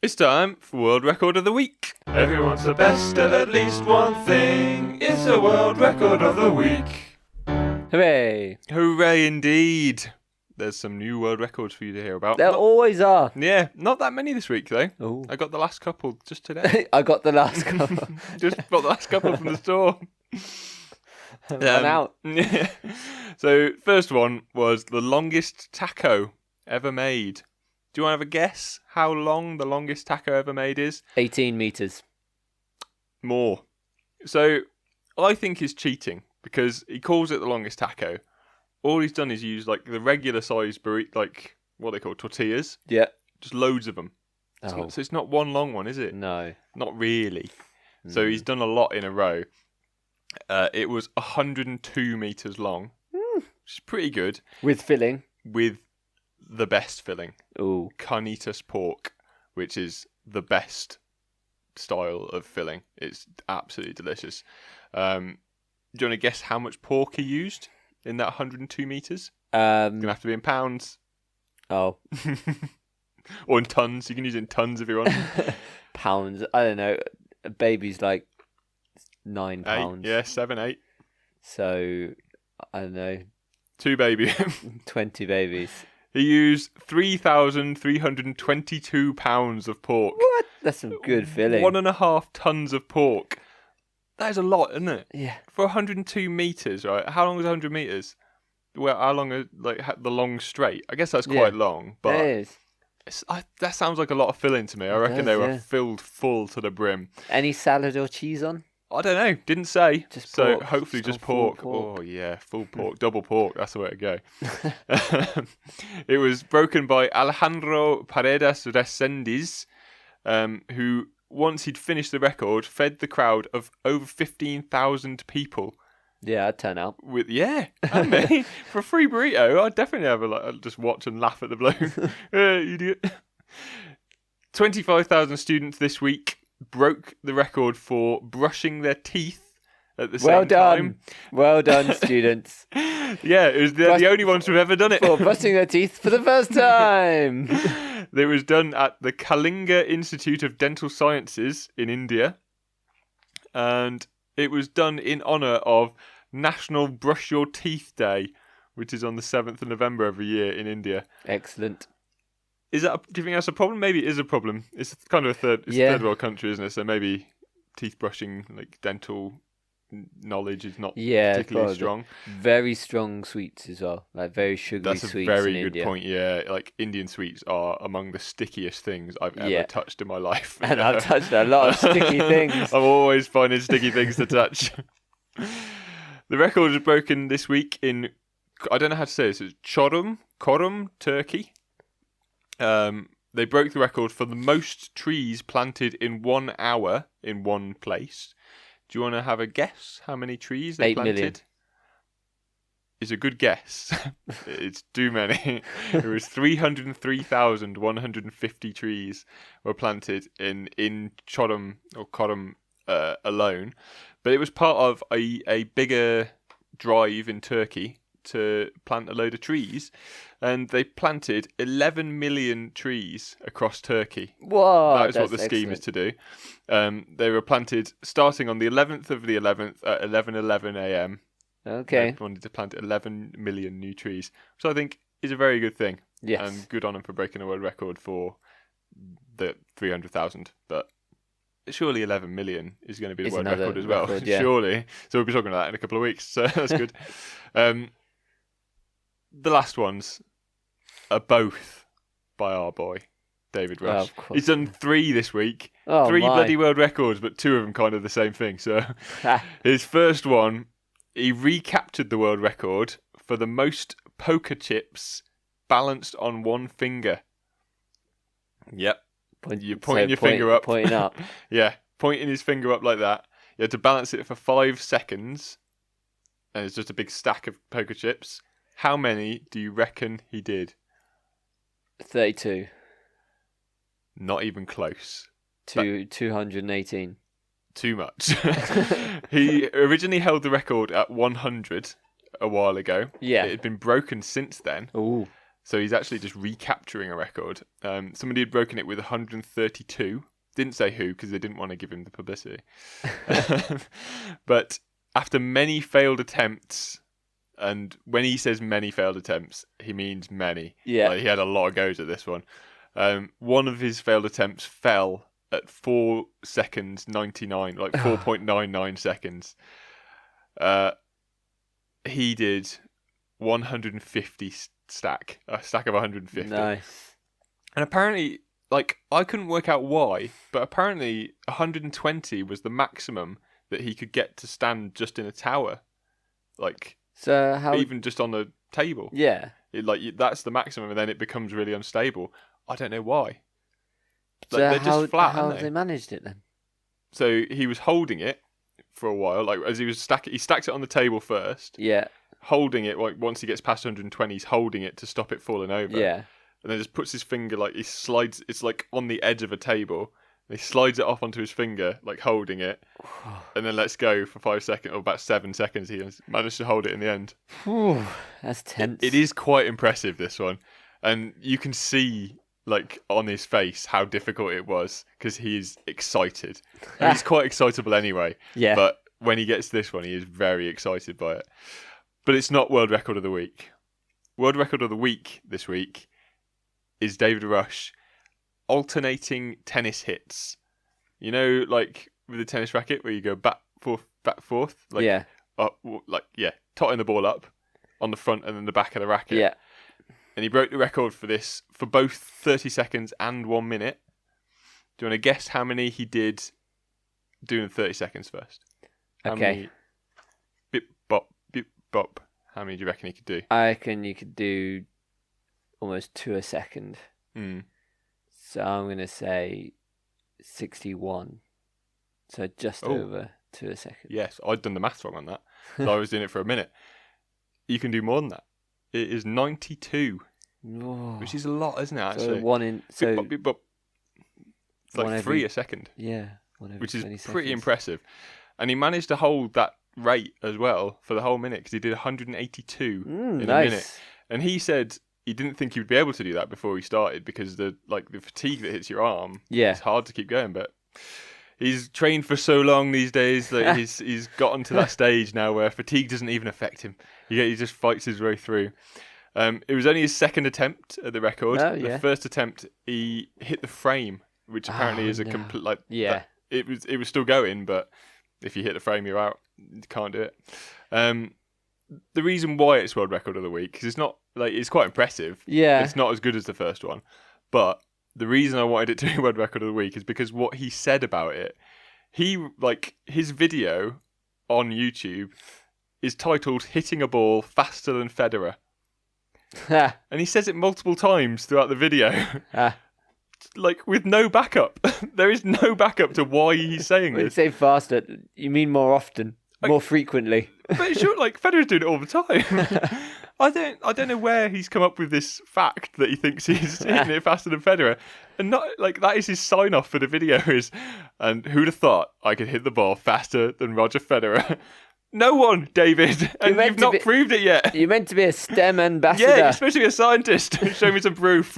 It's time for World Record of the Week. Everyone's the best at least one thing. It's a World Record of the Week. Hooray! Hooray indeed. There's some new world records for you to hear about. There always are. Yeah, not that many this week though. Ooh. I got the last couple just today. I got the last couple. Just got the last couple from the store. Run out. Yeah. So, first one was the longest taco ever made. Do you want to have a guess how long the longest taco ever made is? 18 metres. More. So, I think he's cheating because he calls it the longest taco. All he's done is use like the regular size burrito, like what they call tortillas. Yeah. Just loads of them. Oh. So it's not one long one, is it? No. Not really. So he's done a lot in a row. It was 102 metres long, which is pretty good. With filling. With the best filling. Ooh. Carnitas pork, which is the best style of filling. It's absolutely delicious. Do you want to guess how much pork he used in that 102 metres? It's going to have to be in pounds. Oh. Or in tons. You can use it in tons if you want. Pounds. I don't know. A baby's like 9 pounds. 8, yeah, 7, 8. So, I don't know. 2 baby. 20 babies. He used 3,322 pounds of pork. What? That's some good filling. 1.5 tons of pork. That is a lot, isn't it? Yeah. For 102 metres, right? How long is 100 metres? Well, how long is the long straight? I guess that's quite long, but it is. that sounds like a lot of filling to me. I reckon they were filled full to the brim. Any salad or cheese on? I don't know. Didn't say. Just so pork. hopefully just pork. Oh yeah, full pork, double pork. That's the way to go. It was broken by Alejandro Paredes Resendiz, who once he'd finished the record, fed the crowd of over 15,000 people. Yeah, I'd turn out. And me for a free burrito. I'd definitely have I'd just watch and laugh at the bloke. Idiot. 25,000 students this week broke the record for brushing their teeth at the same time. Well done, students. Yeah, they're the only ones who've ever done it. For brushing their teeth for the first time. It was done at the Kalinga Institute of Dental Sciences in India. And it was done in honour of National Brush Your Teeth Day, which is on the 7th of November every year in India. Excellent. Do you think that's a problem? Maybe it is a problem. It's kind of a third world country, isn't it? So maybe teeth brushing, like dental knowledge, is not particularly strong. Very strong sweets as well, like very sugary sweets. That's a very good India. Point. Yeah, like Indian sweets are among the stickiest things I've ever touched in my life. And I've touched a lot of sticky things. I'm always finding sticky things to touch. The record was broken this week in, I don't know how to say this, it's Çorum, Turkey. They broke the record for the most trees planted in 1 hour in one place. Do you want to have a guess how many trees they planted? 8 million. Is a good guess. It's too many. It was 303,150 trees were planted in Çorum alone. But it was part of a bigger drive in Turkey to plant a load of trees, and they planted 11 million trees across Turkey. Whoa, that is what the scheme is to do. They were planted starting on the 11th of the 11th at 11:11 a.m. Okay. They wanted to plant 11 million new trees, which I think is a very good thing. Yes. And good on them for breaking a world record for the 300,000. But surely 11 million is going to be the world record as well. Surely. So we'll be talking about that in a couple of weeks. So that's good. The last ones are both by our boy, David Rush. He's done 3 this week. 3 bloody world records, but 2 of them kind of the same thing. So his first one, he recaptured the world record for the most poker chips balanced on one finger. Yep. You're pointing your finger up. Pointing up. Yeah, pointing his finger up like that. You had to balance it for 5 seconds. And it's just a big stack of poker chips. How many do you reckon he did? 32. Not even close. 218. Too much. He originally held the record at 100 a while ago. Yeah. It had been broken since then. Ooh. So he's actually just recapturing a record. Somebody had broken it with 132. Didn't say who because they didn't want to give him the publicity. But after many failed attempts, and when he says many failed attempts, he means many. Yeah. Like, he had a lot of goes at this one. One of his failed attempts fell at 4 seconds 99, like 4.99 seconds. He did 150 stack, a stack of 150. Nice. And apparently, like, I couldn't work out why, but apparently 120 was the maximum that he could get to stand just in a tower. Like, so how... even just on a table. Yeah. That's the maximum, and then it becomes really unstable. I don't know why. So they're just flat, how aren't have they managed it then? So he was holding it for a while, like as he was stacking. He stacked it on the table first. Yeah. Holding it, like once he gets past 120, he's holding it to stop it falling over. Yeah. And then just puts his finger, like he slides. It's like on the edge of a table. And he slides it off onto his finger, like holding it, and then lets go for 5 seconds, or about 7 seconds. He managed to hold it in the end. That's tense. It is quite impressive, this one, and you can see, like, on his face how difficult it was because he is excited. And he's quite excitable anyway. Yeah. But when he gets this one, he is very excited by it. But it's not World Record of the Week. World Record of the Week this week is David Rush alternating tennis hits. You know, like with the tennis racket where you go back, forth. Like, yeah. Totting the ball up on the front and then the back of the racket. Yeah. And he broke the record for this for both 30 seconds and 1 minute. Do you want to guess how many he did doing 30 seconds first? Okay. Bip, bop. How many do you reckon he could do? I reckon you could do almost 2 a second. So I'm going to say 61. So just over 2 a second. Yes, I'd done the maths wrong on that. So I was doing it for a minute. You can do more than that. It is 92. Whoa. Which is a lot, isn't it, actually? Bip, bop. It's like 3 a second. Yeah. Which is pretty impressive. And he managed to hold that rate as well for the whole minute because he did 182 in a minute. And he said he didn't think he would be able to do that before he started because the fatigue that hits your arm, it's hard to keep going. But he's trained for so long these days that he's gotten to that stage now where fatigue doesn't even affect him. He just fights his way through. It was only his second attempt at the record. The first attempt, he hit the frame, which apparently is a complete It was still going, but if you hit the frame, you're out. You can't do it. The reason why it's World Record of the Week, because it's not it's quite impressive. Yeah. It's not as good as the first one. But the reason I wanted it to be World Record of the Week is because what he said about it, his video on YouTube is titled Hitting a Ball Faster Than Federer. And he says it multiple times throughout the video. With no backup. There is no backup to why he's saying When this. you say faster, you mean more often, more frequently. But sure, Federer's doing it all the time. I don't know where he's come up with this fact that he thinks he's hitting it faster than Federer. And not that is his sign off for the video and who'd have thought I could hit the ball faster than Roger Federer? No one, David. And you've not proved it yet. You're meant to be a STEM ambassador. Yeah, you're supposed to be a scientist. Show me some proof.